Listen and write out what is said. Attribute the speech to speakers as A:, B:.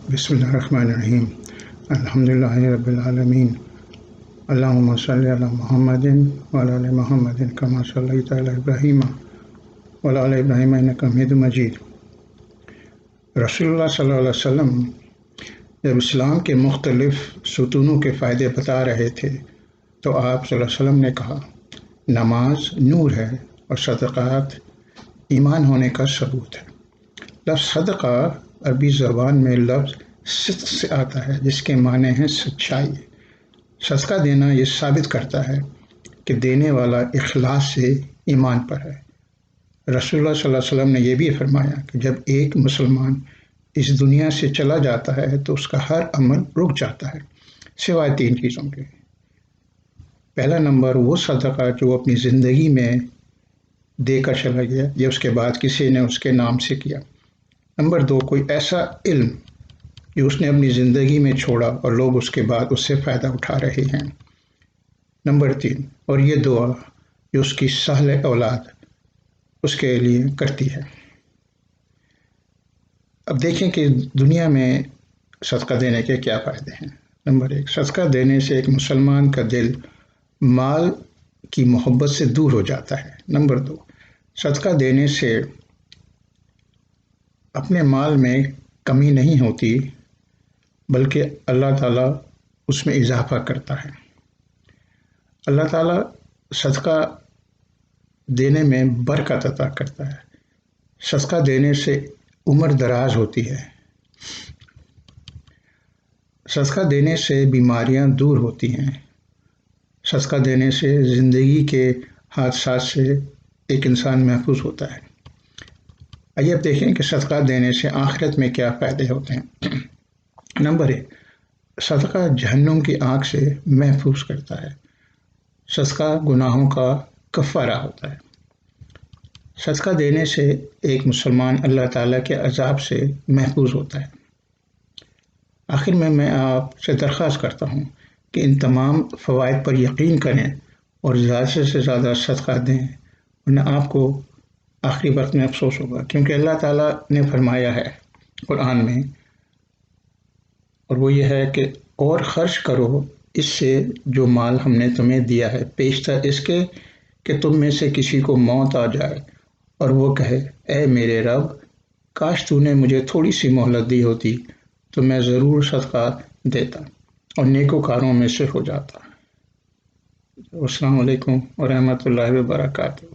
A: بسم اللہ الرحمن الرحیم الحمدللہ رب العالمین اللہم صلی علی محمد وعلی آل محمد کما صلیت علی ابراہیم وعلی آل ابراہیم انک حمید مجید۔ رسول اللہ صلی اللہ علیہ وسلم جب اسلام کے مختلف ستونوں کے فائدے بتا رہے تھے تو آپ صلی اللہ علیہ وسلم نے کہا، نماز نور ہے اور صدقات ایمان ہونے کا ثبوت ہے۔ لفظ صدقہ عربی زبان میں لفظ صدق سے آتا ہے، جس کے معنی ہیں سچائی۔ صدقہ دینا یہ ثابت کرتا ہے کہ دینے والا اخلاص سے ایمان پر ہے۔ رسول اللہ صلی اللہ علیہ وسلم نے یہ بھی فرمایا کہ جب ایک مسلمان اس دنیا سے چلا جاتا ہے تو اس کا ہر عمل رک جاتا ہے سوائے 3 چیزوں کے۔ پہلا نمبر وہ صدقہ جو وہ اپنی زندگی میں دے کر چلا گیا یا اس کے بعد کسی نے اس کے نام سے کیا۔ نمبر 2 کوئی ایسا علم جو اس نے اپنی زندگی میں چھوڑا اور لوگ اس کے بعد اس سے فائدہ اٹھا رہے ہیں۔ نمبر 3 اور یہ دعا جو اس کی صالح اولاد اس کے لیے کرتی ہے۔ اب دیکھیں کہ دنیا میں صدقہ دینے کے کیا فائدے ہیں۔ نمبر 1 صدقہ دینے سے ایک مسلمان کا دل مال کی محبت سے دور ہو جاتا ہے۔ نمبر 2 صدقہ دینے سے اپنے مال میں کمی نہیں ہوتی بلکہ اللہ تعالیٰ اس میں اضافہ کرتا ہے۔ اللہ تعالیٰ صدقہ دینے میں برکت عطا کرتا ہے۔ صدقہ دینے سے عمر دراز ہوتی ہے۔ صدقہ دینے سے بیماریاں دور ہوتی ہیں۔ صدقہ دینے سے زندگی کے حادثات سے ایک انسان محفوظ ہوتا ہے۔ آئیے اب دیکھیں کہ صدقہ دینے سے آخرت میں کیا فائدے ہوتے ہیں۔ نمبر 1 صدقہ جہنم کی آگ سے محفوظ کرتا ہے۔ صدقہ گناہوں کا کفارہ ہوتا ہے۔ صدقہ دینے سے ایک مسلمان اللہ تعالیٰ کے عذاب سے محفوظ ہوتا ہے۔ آخر میں آپ سے درخواست کرتا ہوں کہ ان تمام فوائد پر یقین کریں اور زیادہ سے زیادہ صدقہ دیں، ورنہ آپ کو آخری وقت میں افسوس ہوگا، کیونکہ اللہ تعالیٰ نے فرمایا ہے قرآن میں، اور وہ یہ ہے کہ اور خرچ کرو اس سے جو مال ہم نے تمہیں دیا ہے، پیشتر اس کے کہ تم میں سے کسی کو موت آ جائے اور وہ کہے، اے میرے رب، کاش تو نے مجھے تھوڑی سی مہلت دی ہوتی تو میں ضرور صدقہ دیتا اور نیکوکاروں میں سے ہو جاتا۔ السلام علیکم ورحمۃ اللہ وبرکاتہ۔